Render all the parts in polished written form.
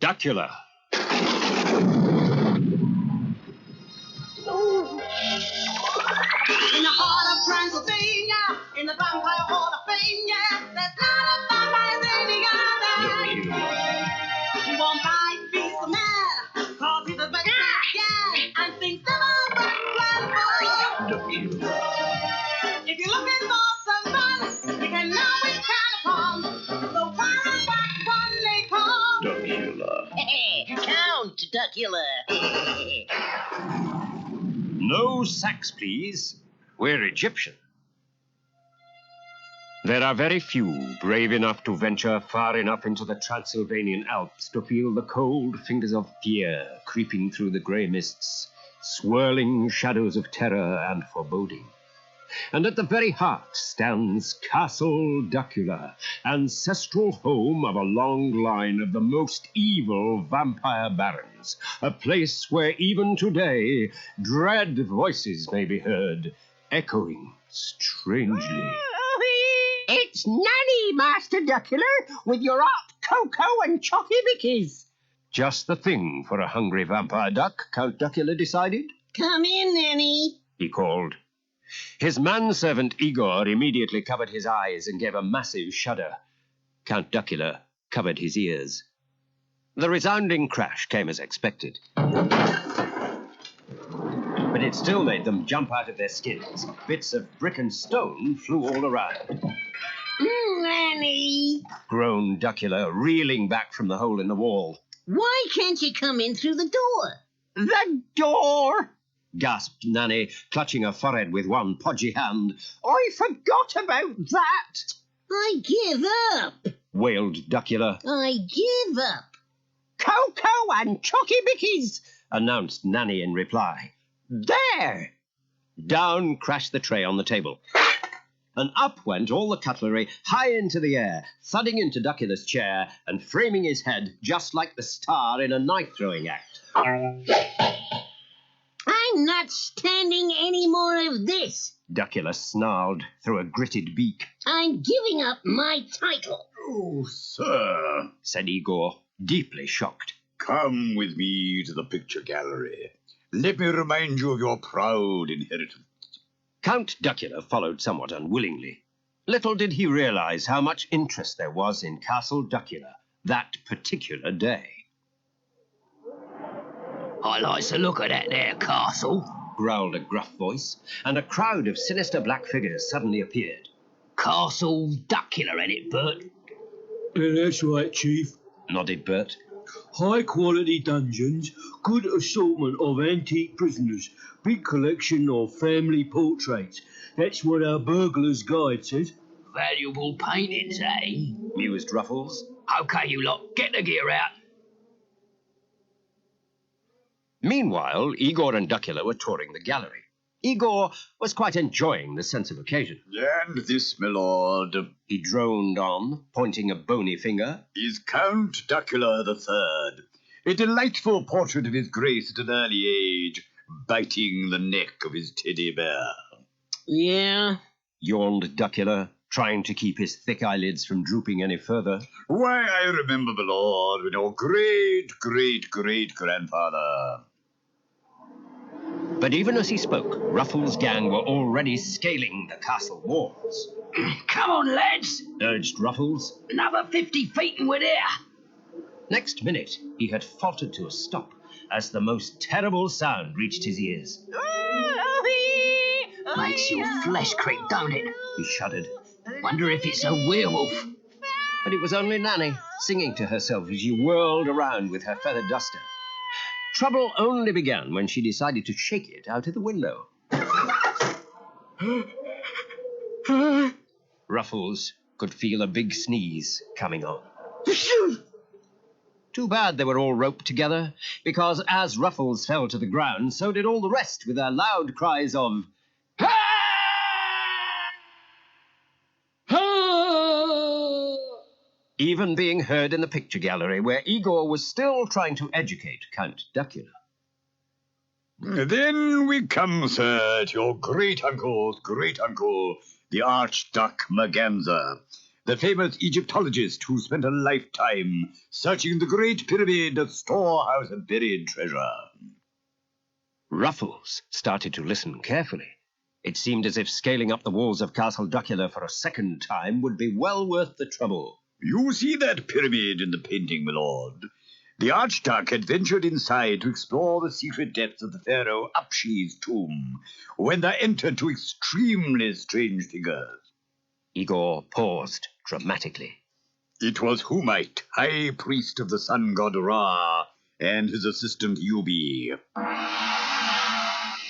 Duckula. In the heart of Transylvania, in the vampire hall of fame, yeah, there's not a vampire any other. He won't fight, beast the man, cause he's a big again, and things never went well. If you're looking for some fun, you can always count upon the one back one they call Duckula. Count Duckula. No Sax Please. We're Egyptian. There are very few brave enough to venture far enough into the Transylvanian Alps to feel the cold fingers of fear creeping through the grey mists, swirling shadows of terror and foreboding. And at the very heart stands Castle Duckula, ancestral home of a long line of the most evil vampire barons, a place where even today dread voices may be heard, echoing strangely. It's Nanny, Master Duckula, with your hot cocoa and chocky bickies. Just the thing for a hungry vampire duck, Count Duckula decided. Come in, Nanny. He called. His manservant Igor immediately covered his eyes and gave a massive shudder. Count Duckula covered his ears. The resounding crash came as expected. But it still made them jump out of their skins. Bits of brick and stone flew all around. Nanny. Groaned Duckula, reeling back from the hole in the wall. Why can't you come in through the door? The door! Gasped Nanny, clutching her forehead with one podgy hand. I forgot about that! I give up. Wailed Duckula. I give up. Cocoa and chocky bickies, announced Nanny in reply. There! Down crashed the tray on the table. And up went all the cutlery, high into the air, thudding into Duckula's chair and framing his head just like the star in a knife-throwing act. I'm not standing any more of this. Duckula snarled through a gritted beak. I'm giving up my title. Oh, sir, Said Igor, deeply shocked. come with me to the picture gallery. Let me remind you of your proud inheritance. Count Duckula followed somewhat unwillingly. Little did he realize how much interest there was in Castle Duckula that particular day. I likes to look at that there castle. Growled a gruff voice, and a crowd of sinister black figures suddenly appeared. Castle Duckula, ain't it, Bert? Yeah, that's right, Chief. Nodded Bert. High-quality dungeons, good assortment of antique prisoners, big collection of family portraits. That's what our burglar's guide says. Valuable paintings, eh? Mused Ruffles. OK, you lot, get the gear out. Meanwhile, Igor and Duckula were touring the gallery. Igor was quite enjoying the sense of occasion. And this, my lord, He droned on, pointing a bony finger. is Count Duckula III, a delightful portrait of his grace at an early age, biting the neck of his teddy bear. Yeah? Yawned Duckula, trying to keep his thick eyelids from drooping any further. Why, I remember, my lord, when your great-great-great-grandfather... But even as he spoke, Ruffles' gang were already scaling the castle walls. Come on, lads. Urged Ruffles. Another 50 feet and we're there. Next minute, he had faltered to a stop as the most terrible sound reached his ears. Makes your flesh creep, don't it? He shuddered. Wonder if it's a werewolf. But it was only Nanny, singing to herself as she whirled around with her feather duster. Trouble only began when she decided to shake it out of the window. Ruffles could feel a big sneeze coming on. Too bad they were all roped together, because as Ruffles fell to the ground, so did all the rest with their loud cries of... even being heard in the picture gallery, where Igor was still trying to educate Count Duckula. Then we come, sir, to your great-uncle's great-uncle, the Archduke Merganser. the famous Egyptologist who spent a lifetime searching the Great Pyramid, a storehouse of buried treasure. Ruffles started to listen carefully. It seemed as if scaling up the walls of Castle Duckula for a second time would be well worth the trouble. You see that pyramid in the painting, my lord? The Archduke had ventured inside to explore the secret depths of the pharaoh Upshi's tomb, when there entered two extremely strange figures. Igor paused dramatically. It was Humite, high priest of the sun god Ra, and his assistant Yubi.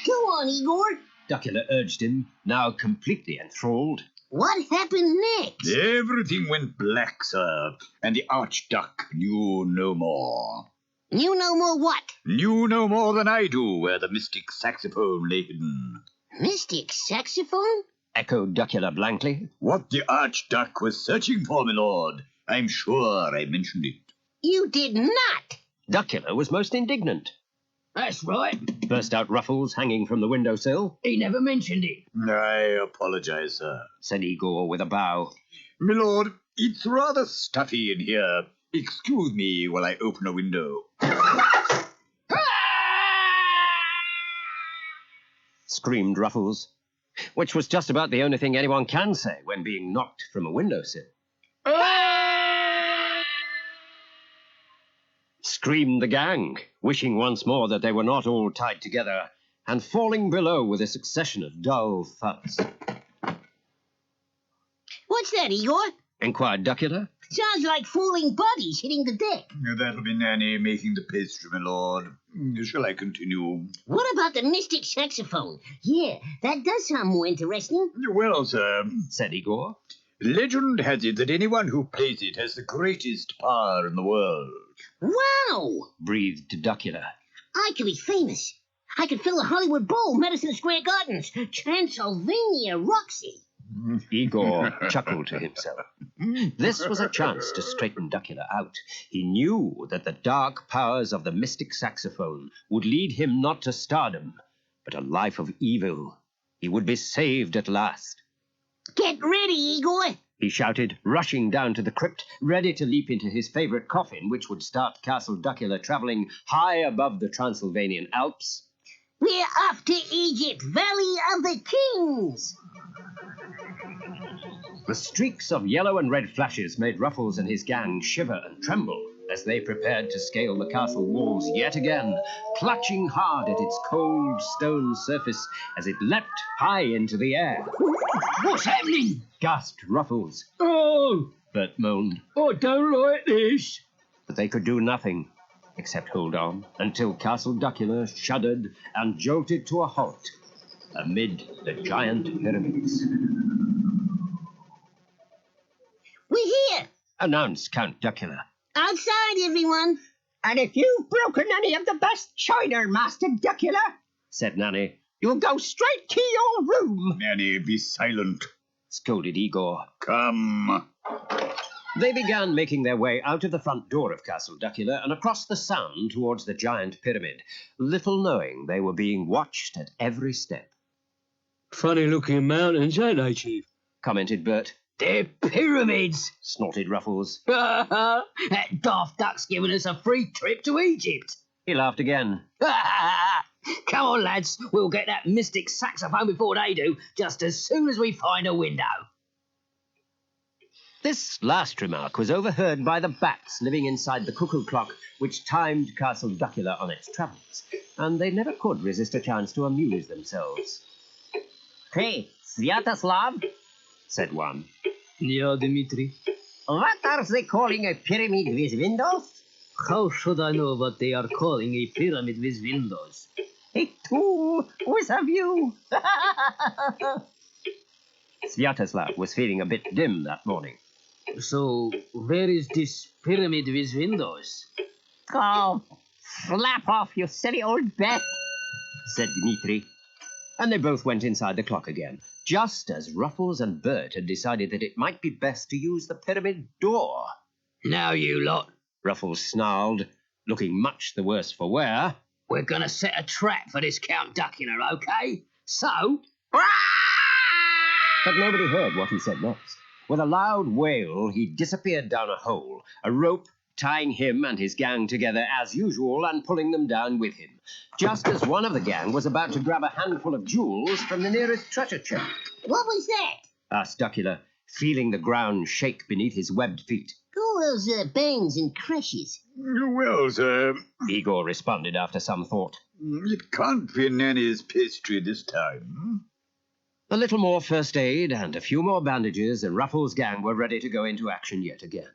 Go on, Igor. Duckula urged him, now completely enthralled. What happened next? Everything went black, sir, and the Archduke knew no more. You know more what? Knew no more than I do where the mystic saxophone lay hidden. Mystic saxophone? Echoed Duckula blankly. What the Archduke was searching for, my lord. I'm sure I mentioned it. You did not. Duckula was most indignant. That's right. Burst out Ruffles, hanging from the windowsill. He never mentioned it. I apologize, sir, said Igor with a bow. My lord, it's rather stuffy in here. Excuse me while I open a window. Screamed Ruffles, which was just about the only thing anyone can say when being knocked from a windowsill. Screamed the gang, wishing once more that they were not all tied together, and falling below with a succession of dull thuds. What's that, Igor? Inquired Duckula. Sounds like falling bodies hitting the deck. That'll be Nanny making the pastry, my lord. Shall I continue? What about the mystic saxophone? Yeah, that does sound more interesting. Well, sir, said Igor. Legend has it that anyone who plays it has the greatest power in the world. Wow! Breathed Duckula. I could be famous. I could fill a Hollywood Bowl, Madison Square Gardens, Transylvania, Roxy. Igor chuckled to himself. This was a chance to straighten Duckula out. He knew that the dark powers of the mystic saxophone would lead him not to stardom, but a life of evil. He would be saved at last. Get ready, Igor! He shouted, rushing down to the crypt, ready to leap into his favorite coffin, which would start Castle Duckula traveling high above the Transylvanian Alps. We're off to Egypt, Valley of the Kings! The streaks of yellow and red flashes made Ruffles and his gang shiver and tremble as they prepared to scale the castle walls yet again, clutching hard at its cold stone surface as it leapt high into the air. What's happening? Gasped Ruffles. Oh, Bert moaned. I don't like this. But they could do nothing except hold on until Castle Duckula shuddered and jolted to a halt amid the giant pyramids. We're here! Announced Count Duckula. Outside, everyone! And if you've broken any of the best china, Master Duckula, said Nanny. you'll go straight to your room. Nanny, be silent. Scolded Igor. Come. They began making their way out of the front door of Castle Duckula and across the Sound towards the giant pyramid, little knowing they were being watched at every step. Funny-looking mountains, ain't they, Chief? Commented Bert. They're pyramids. Snorted Ruffles. That daft duck's given us a free trip to Egypt. He laughed again. Come on, lads. We'll get that mystic saxophone before they do, just as soon as we find a window. This last remark was overheard by the bats living inside the cuckoo clock, which timed Castle Duckula on its travels, and they never could resist a chance to amuse themselves. Hey, Sviatoslav, said one. Yeah, Dmitri. what are they calling a pyramid with windows? How should I know what they are calling a pyramid with windows? A tomb with a view. Sviatoslav was feeling a bit dim that morning. So, where is this pyramid with windows? Oh, slap off, you silly old bat, said Dmitri. And they both went inside the clock again, just as Ruffles and Bert had decided that it might be best to use the pyramid door. Now, you lot, Ruffles snarled, looking much the worse for wear. we're going to set a trap for this Count Duckula, OK? So... But nobody heard what he said next. With a loud wail, he disappeared down a hole, a rope tying him and his gang together as usual and pulling them down with him, just as one of the gang was about to grab a handful of jewels from the nearest treasure chest. What was that? Asked Duckula, feeling the ground shake beneath his webbed feet. All those bangs and crashes. Well, sir, Igor responded after some thought. it can't be Nanny's pastry this time. A little more first aid and a few more bandages, and Ruffles' gang were ready to go into action yet again.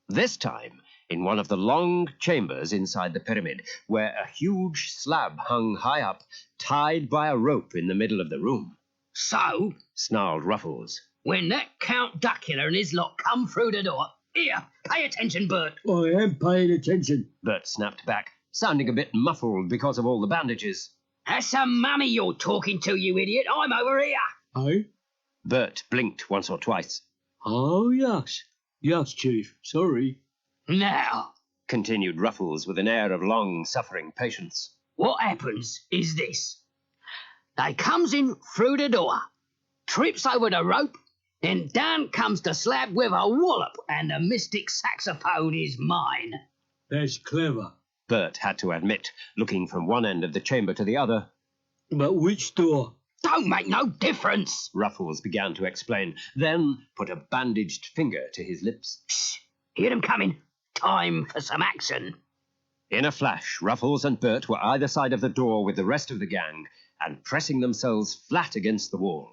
This time, in one of the long chambers inside the pyramid, where a huge slab hung high up, tied by a rope in the middle of the room. So, Snarled Ruffles. when that Count Duckula and his lot come through the door, here, pay attention, Bert. I am paying attention. Bert snapped back, sounding a bit muffled because of all the bandages. That's a mummy you're talking to, you idiot. I'm over here. Eh? Bert blinked once or twice. Oh, yes. Yes, Chief. Sorry. Now, Continued Ruffles with an air of long-suffering patience. what happens is this. They comes in through the door, trips over the rope, then down comes the slab with a wallop, and the mystic saxophone is mine. That's clever. Bert had to admit, looking from one end of the chamber to the other. But which door? Don't make no difference. Ruffles began to explain, then put a bandaged finger to his lips. Shh, hear them coming. Time for some action. In a flash, Ruffles and Bert were either side of the door with the rest of the gang and pressing themselves flat against the wall.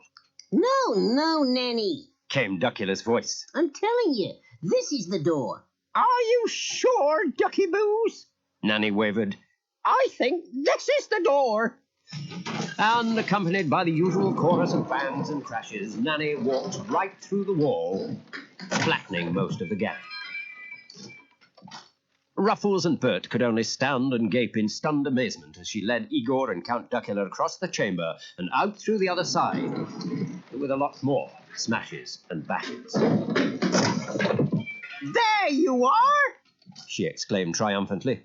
No, Nanny. Came Duckula's voice. I'm telling you, this is the door. Are you sure, Ducky Boos? Nanny wavered, I think this is the door. and accompanied by the usual chorus of bangs and crashes, Nanny walked right through the wall, flattening most of the gang. Ruffles and Bert could only stand and gape in stunned amazement as she led Igor and Count Duckula across the chamber and out through the other side, with a lot more smashes and bashes. There you are. She exclaimed triumphantly.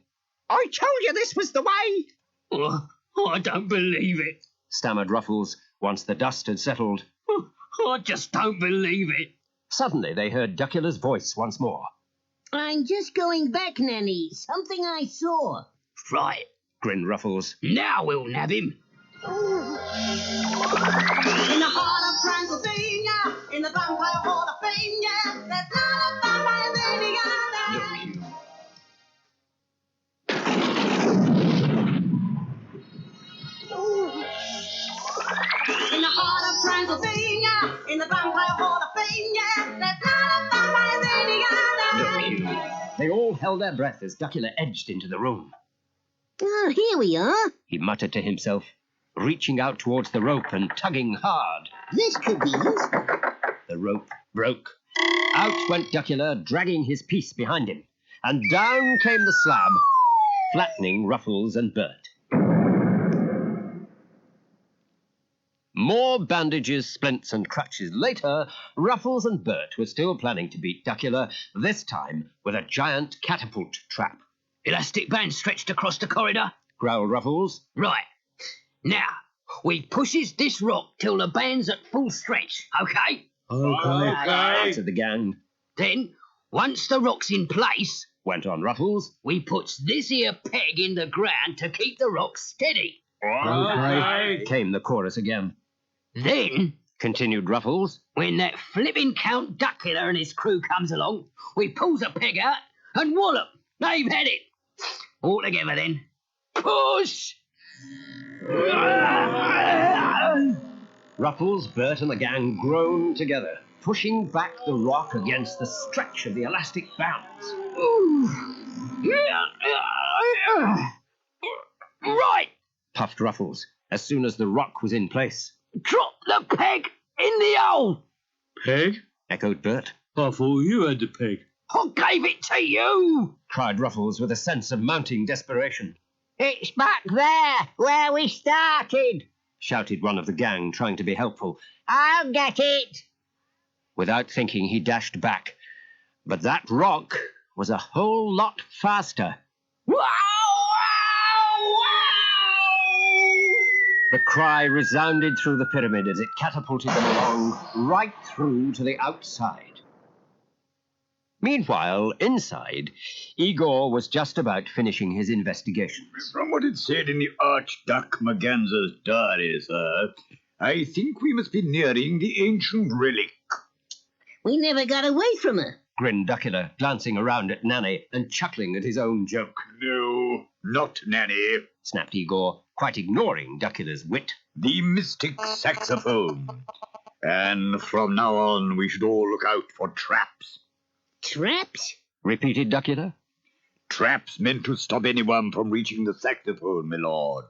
I told you this was the way. Oh, I don't believe it. Stammered Ruffles, once the dust had settled. I just don't believe it. Suddenly they heard Duckula's voice once more. I'm just going back, Nanny. Something I saw. Right, Grinned Ruffles. now we'll nab him. In the heart of Transylvania, in the vampire hall of fame, yeah, there's not a vampire lady out there. In the heart of Transylvania, in the vampire hall of fame, yeah, there's not a vampire lady out there. They all held their breath as Duckula edged into the room. Oh, here we are. He muttered to himself, reaching out towards the rope and tugging hard. This could be useful. The rope broke. Out went Duckula, dragging his piece behind him, and down came the slab, flattening Ruffles and Bert. More bandages, splints, and crutches later, Ruffles and Bert were still planning to beat Duckula, this time with a giant catapult trap. Elastic band stretched across the corridor. Growled Ruffles. Right. Now, we pushes this rock till the band's at full stretch, okay? Okay. Answered the gang. Then, once the rock's in place, Went on Ruffles. we puts this here peg in the ground to keep the rock steady. Okay. Came the chorus again. Then, Continued Ruffles. when that flipping Count Duckula and his crew comes along, we pulls a peg out and wallop. They've had it. All together then. Push! Ruffles, Bert, and the gang groaned together, pushing back the rock against the stretch of the elastic bands. Right. Puffed Ruffles, as soon as the rock was in place. Drop the peg in the hole. Peg? Echoed Bert. I thought you had the peg. I gave it to you. Cried Ruffles with a sense of mounting desperation. It's back there, where we started. Shouted one of the gang, trying to be helpful. I'll get it. Without thinking, he dashed back. But that rock was a whole lot faster. Wow! The cry resounded through the pyramid as it catapulted them along right through to the outside. Meanwhile, inside, Igor was just about finishing his investigations. From what it said in the Archduke Maganza's diary, sir, I think we must be nearing the ancient relic. We never got away from her. Grinned Duckula, glancing around at Nanny and chuckling at his own joke. No, not Nanny. Snapped Igor, quite ignoring Duckula's wit. The mystic saxophone. And from now on, we should all look out for traps. Traps? Repeated Duckula. Traps meant to stop anyone from reaching the saxophone, my lord.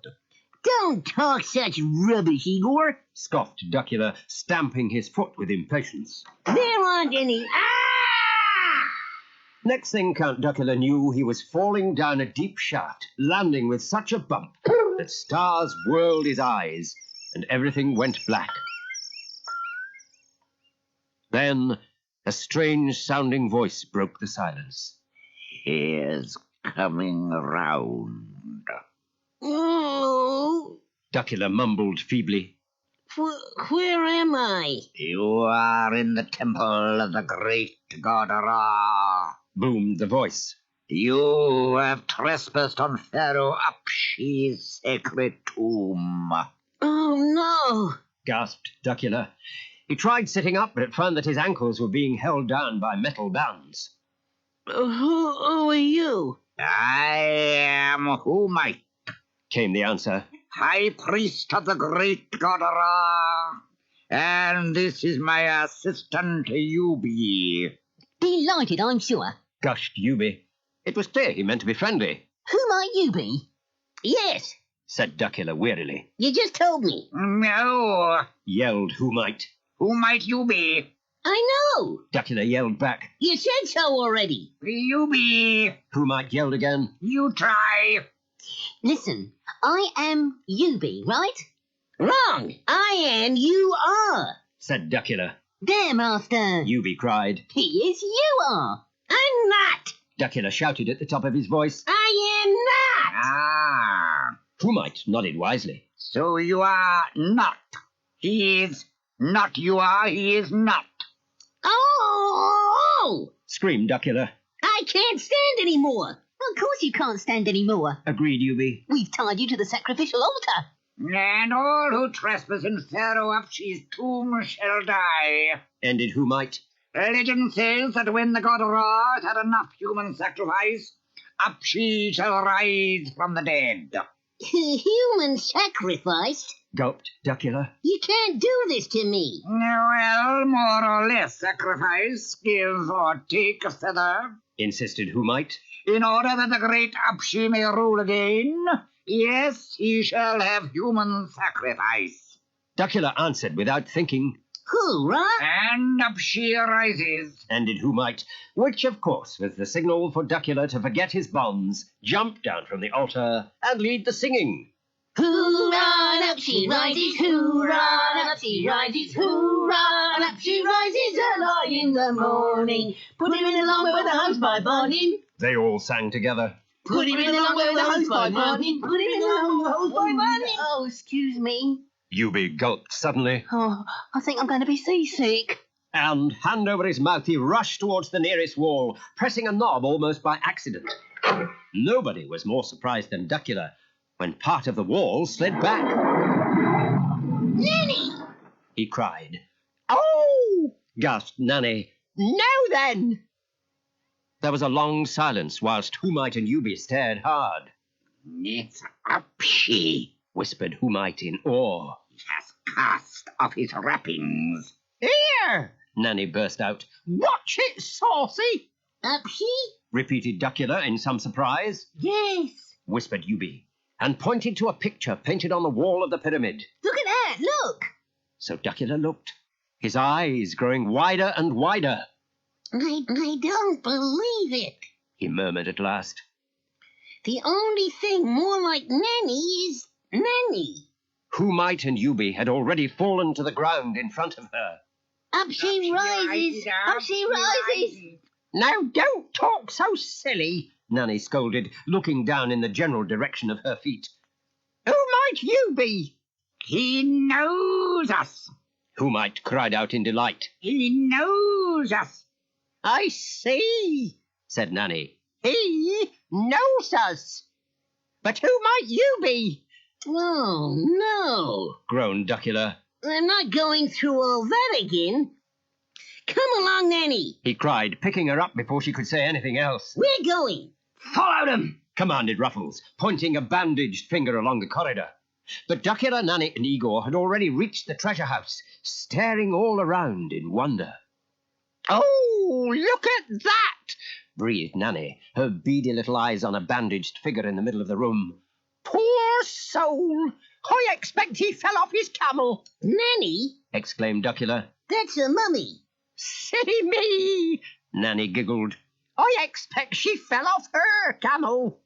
Don't talk such rubbish, Igor. Scoffed Duckula, stamping his foot with impatience. There aren't any... Ah! Next thing Count Duckula knew, he was falling down a deep shaft, landing with such a bump that stars whirled his eyes and everything went black. Then a strange-sounding voice broke the silence. He's coming round. Oh, Duckula mumbled feebly. where am I? You are in the temple of the great god Ra. Boomed the voice. You have trespassed on Pharaoh Apshi's sacred tomb. Oh, no. Gasped Duckula. He tried sitting up, but found that his ankles were being held down by metal bands. Who are you? I am Humite, Came the answer. high priest of the great god Ra. And this is my assistant, Yubi. Delighted, I'm sure. Gushed Yubi. It was clear he meant to be friendly, Who might you be? Yes, said Duckula wearily. you just told me. No, Yelled Who Might. who might you be? I know. Duckula yelled back. You said so already. Yubi, Who Might yelled again. you try. Listen, I am Yubi, right? Wrong. I am, you are. Said Duckula. There, Master. Yubi cried. He is, you are. I'm not. Duckula shouted at the top of his voice. I am not. Ah, Who Might nodded wisely. so you are not. He is not. You are. He is not. Oh, Screamed Duckula. I can't stand anymore. Of course you can't stand any more. Agreed Yubi. We've tied you to the sacrificial altar. And all who trespass in Pharaoh Apshi's tomb shall die. Ended Who Might. Legend says that when the god Ra had enough human sacrifice, Apshi shall rise from the dead. Human sacrifice? Gulped Duckula. You can't do this to me. Well, more or less sacrifice, give or take a feather, Insisted Who Might. in order that the great Apshi may rule again. Yes, he shall have human sacrifice. Duckula answered without thinking. Hoorah! And Apshi rises. Ended Who Might, which of course was the signal for Duckula to forget his bonds, jump down from the altar, and lead the singing. Hoorah, up she rises, hoorah, up she rises, hoorah, up she rises early in the morning. Put him in the long way with the hose by morning. They all sang together. Put him in the long way with the hose by morning. Put him in the long way with the hose by morning. Oh, excuse me. Yubi gulped suddenly, Oh, I think I'm going to be seasick. and, hand over his mouth, he rushed towards the nearest wall, pressing a knob almost by accident. Nobody was more surprised than Duckula when part of the wall slid back. Nanny! He cried. Oh! Gasped Nanny. Now then! There was a long silence whilst Who Might and Yubi stared hard. It's Apshi. Whispered Who Might in awe. He has cast off his wrappings. Here! Nanny burst out. Watch it, saucy! Up she? Repeated Duckula in some surprise. Yes. Whispered Yubi, and pointed to a picture painted on the wall of the pyramid. Look at that, look. So Duckula looked, his eyes growing wider and wider. I don't believe it. He murmured at last. The only thing more like Nanny is Nanny. Who Might and Yubi had already fallen to the ground in front of her. Up she rises, up she rises. Now don't talk so silly, Nanny scolded, looking down in the general direction of her feet. Who might you be? He knows us. Who might cried out in delight. He knows us. I see, Said Nanny. he knows us. But who might you be? Oh, no. Groaned Duckula. I'm not going through all that again. Come along, Nanny. He cried, picking her up before she could say anything else. We're going. Follow them. Commanded Ruffles, pointing a bandaged finger along the corridor. But Duckula, Nanny, and Igor had already reached the treasure house, staring all around in wonder. Oh, look at that! Breathed Nanny, her beady little eyes on a bandaged figure in the middle of the room. Poor soul! I expect he fell off his camel. Nanny? Exclaimed Duckula. That's a mummy. Silly me! Nanny giggled. I expect she fell off her camel.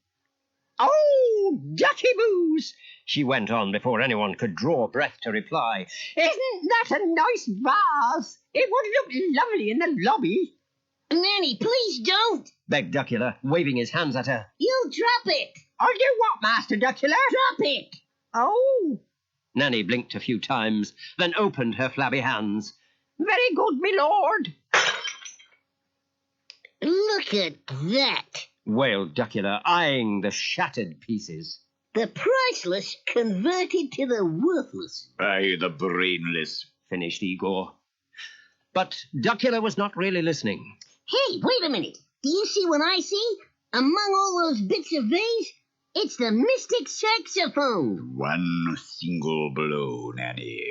Oh, ducky boos! She went on before anyone could draw breath to reply. Isn't that a nice vase? It would look lovely in the lobby. Nanny, please don't. Begged Duckula, waving his hands at her. You'll drop it. I'll do what, Master Duckula? Drop it. Oh. Nanny blinked a few times, then opened her flabby hands. Very good, my lord. Look at that. Wailed Duckula, eyeing the shattered pieces. The priceless converted to the worthless. By the brainless. Finished Igor. But Duckula was not really listening. Hey, wait a minute. Do you see what I see? Among all those bits of vase, it's the mystic saxophone. One single blow, Nanny.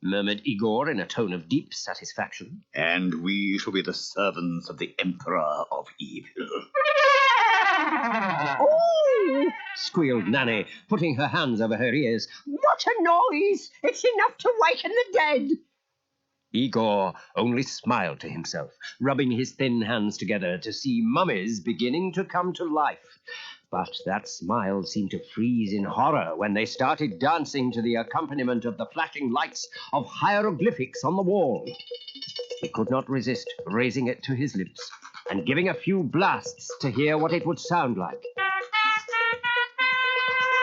Murmured Igor in a tone of deep satisfaction. And we shall be the servants of the Emperor of Evil. Oh! Squealed Nanny, putting her hands over her ears. What a noise! It's enough to waken the dead. Igor only smiled to himself, rubbing his thin hands together to see mummies beginning to come to life. But that smile seemed to freeze in horror when they started dancing to the accompaniment of the flashing lights of hieroglyphics on the wall. He could not resist raising it to his lips and giving a few blasts to hear what it would sound like.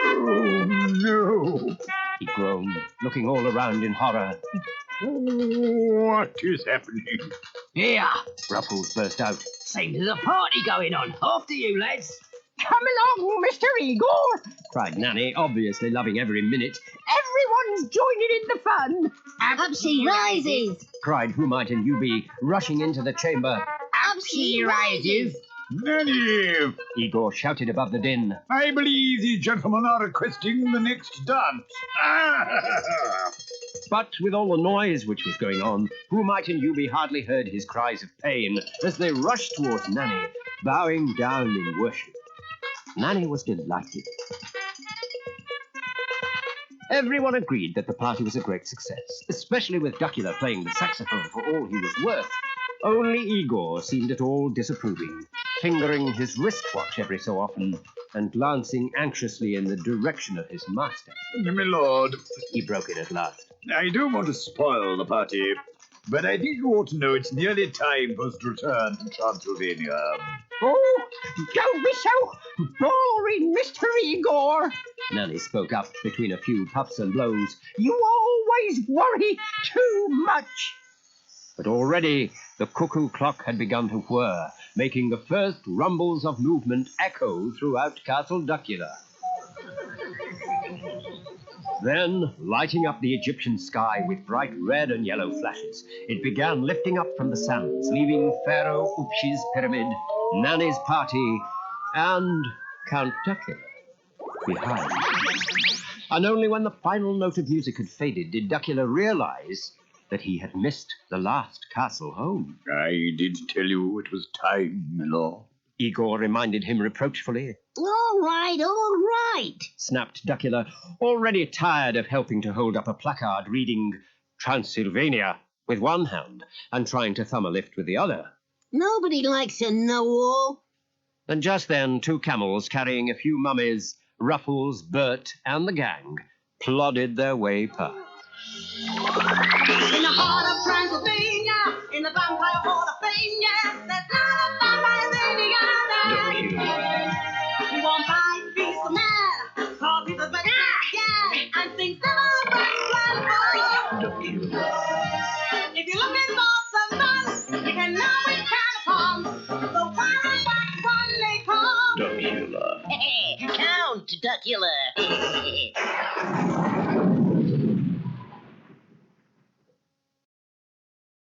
Oh, no. He groaned, looking all around in horror. What is happening? Here. Ruffles burst out. Seems there's a party going on. After you, lads. Come along, Mr. Igor. Cried Nanny, obviously loving every minute. Everyone's joining in the fun. Up she rises. Cried Who Might and You Be, rushing into the chamber. Up she rises. Nanny! Igor shouted above the din. I believe these gentlemen are requesting the next dance. But with all the noise which was going on, Who Might and You Be hardly heard his cries of pain as they rushed towards Nanny, bowing down in worship. Nanny was delighted. Everyone agreed that the party was a great success, especially with Duckula playing the saxophone for all he was worth. Only Igor seemed at all disapproving, fingering his wristwatch every so often and glancing anxiously in the direction of his master. My lord, He broke in at last. I don't want to spoil the party, but I think you ought to know it's nearly time for us to return to Transylvania. Oh, don't be so boring, Mr. Igor. Nanny spoke up between a few puffs and blows. You always worry too much. But already the cuckoo clock had begun to whir, making the first rumbles of movement echo throughout Castle Duckula. Then, lighting up the Egyptian sky with bright red and yellow flashes, it began lifting up from the sands, leaving Pharaoh Upshi's pyramid, Nanny's party, and Count Duckula behind. And only when the final note of music had faded did Duckula realize that he had missed the last castle home. I did tell you it was time, my lord. Igor reminded him reproachfully. All right, Snapped Duckula, already tired of helping to hold up a placard reading Transylvania with one hand and trying to thumb a lift with the other. Nobody likes a know-all. And just then, two camels carrying a few mummies, Ruffles, Bert, and the gang plodded their way past. In the heart of Transylvania, in the vampire hall of fame, yes, there's not a vampire in the other. You won't fight, be so mad, cause he's a bad guy, and things never break. Count Duckula.